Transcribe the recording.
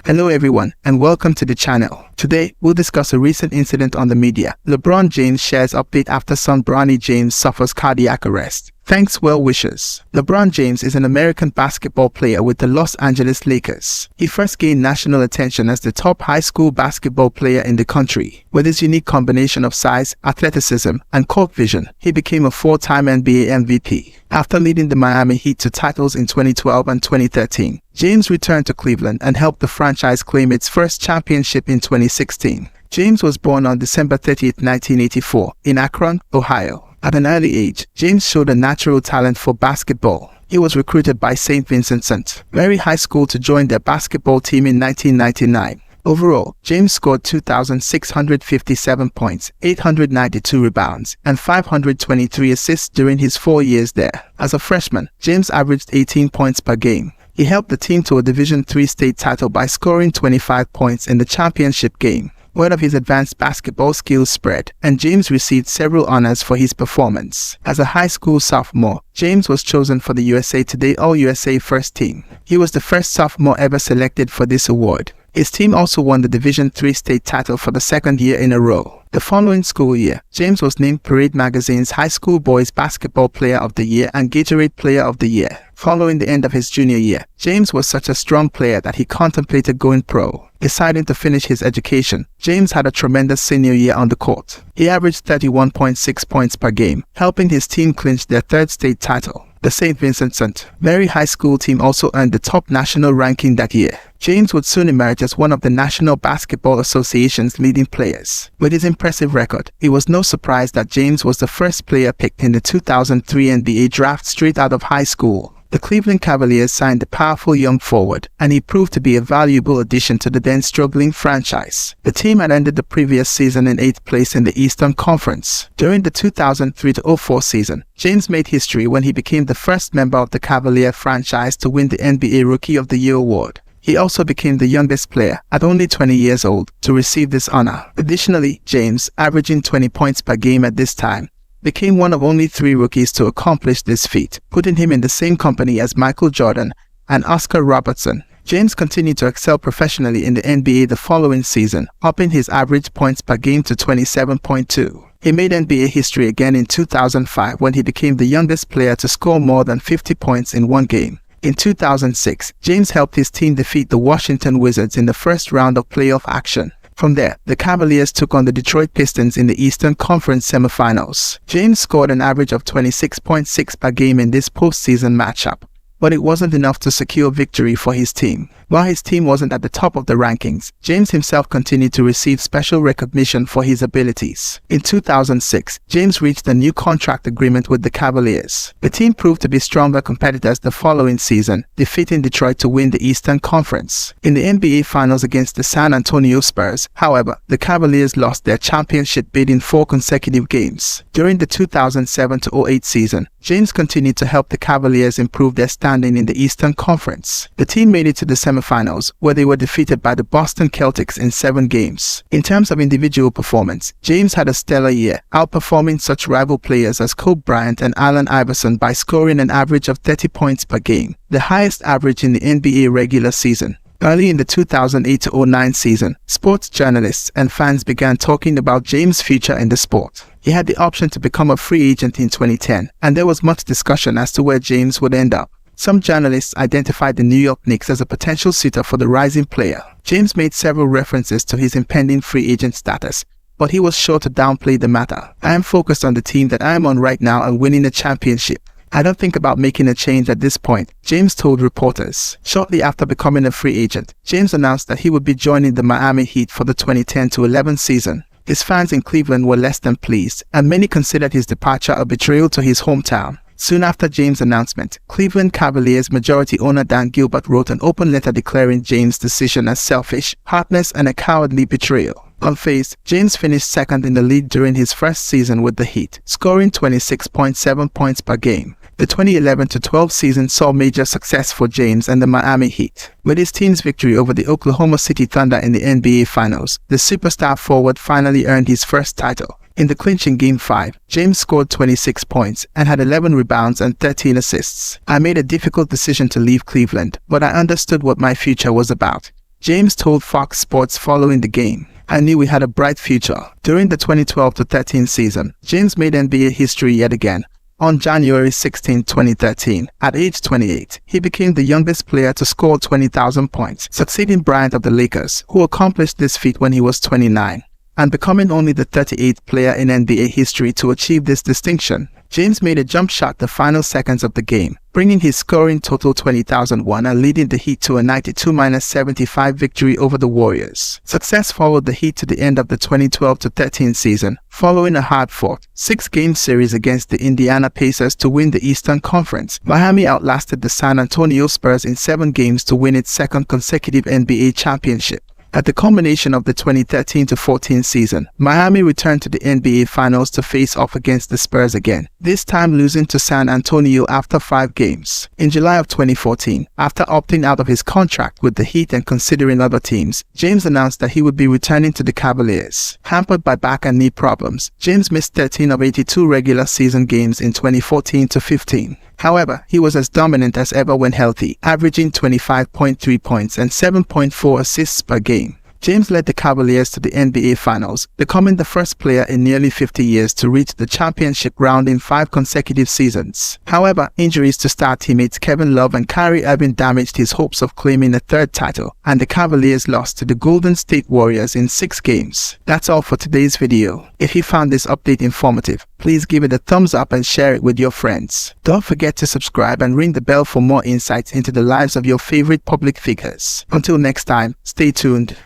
Hello everyone and welcome to the channel. Today, we'll discuss a recent incident on the media. LeBron James shares update after son Bronny James suffers cardiac arrest. Thanks well wishes. LeBron James is an American basketball player with the Los Angeles Lakers. He first gained national attention as the top high school basketball player in the country. With his unique combination of size, athleticism, and court vision, he became a four-time NBA MVP. After leading the Miami Heat to titles in 2012 and 2013, James returned to Cleveland and helped the franchise claim its first championship in 2016. James was born on December 30, 1984, in Akron, Ohio. At an early age, James showed a natural talent for basketball. He was recruited by St. Vincent-St. Mary High School to join their basketball team in 1999. Overall, James scored 2,657 points, 892 rebounds, and 523 assists during his 4 years there. As a freshman, James averaged 18 points per game. He helped the team to a Division III state title by scoring 25 points in the championship game. Word of his advanced basketball skills spread, and James received several honors for his performance. As a high school sophomore, James was chosen for the USA Today All-USA First Team. He was the first sophomore ever selected for this award. His team also won the Division III state title for the second year in a row. The following school year, James was named Parade Magazine's High School Boys Basketball Player of the Year and Gatorade Player of the Year. Following the end of his junior year, James was such a strong player that he contemplated going pro. Deciding to finish his education, James had a tremendous senior year on the court. He averaged 31.6 points per game, helping his team clinch their third state title. The St. Vincent-St. Mary High School team also earned the top national ranking that year. James would soon emerge as one of the National Basketball Association's leading players. With his impressive record, it was no surprise that James was the first player picked in the 2003 NBA draft straight out of high school. The Cleveland Cavaliers signed the powerful young forward, and he proved to be a valuable addition to the then struggling franchise. The team had ended the previous season in 8th place in the Eastern Conference. During the 2003-04 season, James made history when he became the first member of the Cavalier franchise to win the NBA Rookie of the Year award. He also became the youngest player, at only 20 years old, to receive this honor. Additionally, James, averaging 20 points per game at this time, became one of only 3 rookies to accomplish this feat, putting him in the same company as Michael Jordan and Oscar Robertson. James continued to excel professionally in the NBA the following season, upping his average points per game to 27.2. He made NBA history again in 2005 when he became the youngest player to score more than 50 points in one game. In 2006, James helped his team defeat the Washington Wizards in the first round of playoff action. From there, the Cavaliers took on the Detroit Pistons in the Eastern Conference semifinals. James scored an average of 26.6 per game in this postseason matchup, but it wasn't enough to secure victory for his team. While his team wasn't at the top of the rankings, James himself continued to receive special recognition for his abilities. In 2006, James reached a new contract agreement with the Cavaliers. The team proved to be stronger competitors the following season, defeating Detroit to win the Eastern Conference. In the NBA Finals against the San Antonio Spurs, however, the Cavaliers lost their championship bid in 4 consecutive games. During the 2007-08 season, James continued to help the Cavaliers improve their standing in the Eastern Conference. The team made it to the semifinals, where they were defeated by the Boston Celtics in 7 games. In terms of individual performance, James had a stellar year, outperforming such rival players as Kobe Bryant and Allen Iverson by scoring an average of 30 points per game, the highest average in the NBA regular season. Early in the 2008-09 season, sports journalists and fans began talking about James' future in the sport. He had the option to become a free agent in 2010, and there was much discussion as to where James would end up. Some journalists identified the New York Knicks as a potential suitor for the rising player. James made several references to his impending free agent status, but he was sure to downplay the matter. "I am focused on the team that I am on right now and winning a championship. I don't think about making a change at this point," James told reporters. Shortly after becoming a free agent, James announced that he would be joining the Miami Heat for the 2010-11 season. His fans in Cleveland were less than pleased, and many considered his departure a betrayal to his hometown. Soon after James' announcement, Cleveland Cavaliers majority owner Dan Gilbert wrote an open letter declaring James' decision as selfish, heartless, and a cowardly betrayal. Unfazed, James finished second in the league during his first season with the Heat, scoring 26.7 points per game. The 2011-12 season saw major success for James and the Miami Heat. With his team's victory over the Oklahoma City Thunder in the NBA Finals, the superstar forward finally earned his first title. In the clinching Game 5, James scored 26 points and had 11 rebounds and 13 assists. "I made a difficult decision to leave Cleveland, but I understood what my future was about. James told Fox Sports following the game, "I knew we had a bright future." During the 2012-13 season, James made NBA history yet again. On January 16, 2013, at age 28, he became the youngest player to score 20,000 points, succeeding Bryant of the Lakers, who accomplished this feat when he was 29, and becoming only the 38th player in NBA history to achieve this distinction. James made a jump shot the final seconds of the game, bringing his scoring total 20,001 and leading the Heat to a 92-75 victory over the Warriors. Success followed the Heat to the end of the 2012-13 season, following a hard-fought, 6-game series against the Indiana Pacers to win the Eastern Conference. Miami outlasted the San Antonio Spurs in 7 games to win its second consecutive NBA championship. At the culmination of the 2013-14 season, Miami returned to the NBA Finals to face off against the Spurs again, this time losing to San Antonio after 5 games. In July of 2014, after opting out of his contract with the Heat and considering other teams, James announced that he would be returning to the Cavaliers. Hampered by back and knee problems, James missed 13 of 82 regular season games in 2014-15. However, he was as dominant as ever when healthy, averaging 25.3 points and 7.4 assists per game. James led the Cavaliers to the NBA Finals, becoming the first player in nearly 50 years to reach the championship round in 5 consecutive seasons. However, injuries to star teammates Kevin Love and Kyrie Irving damaged his hopes of claiming a 3rd title, and the Cavaliers lost to the Golden State Warriors in 6 games. That's all for today's video. If you found this update informative, please give it a thumbs up and share it with your friends. Don't forget to subscribe and ring the bell for more insights into the lives of your favorite public figures. Until next time, stay tuned.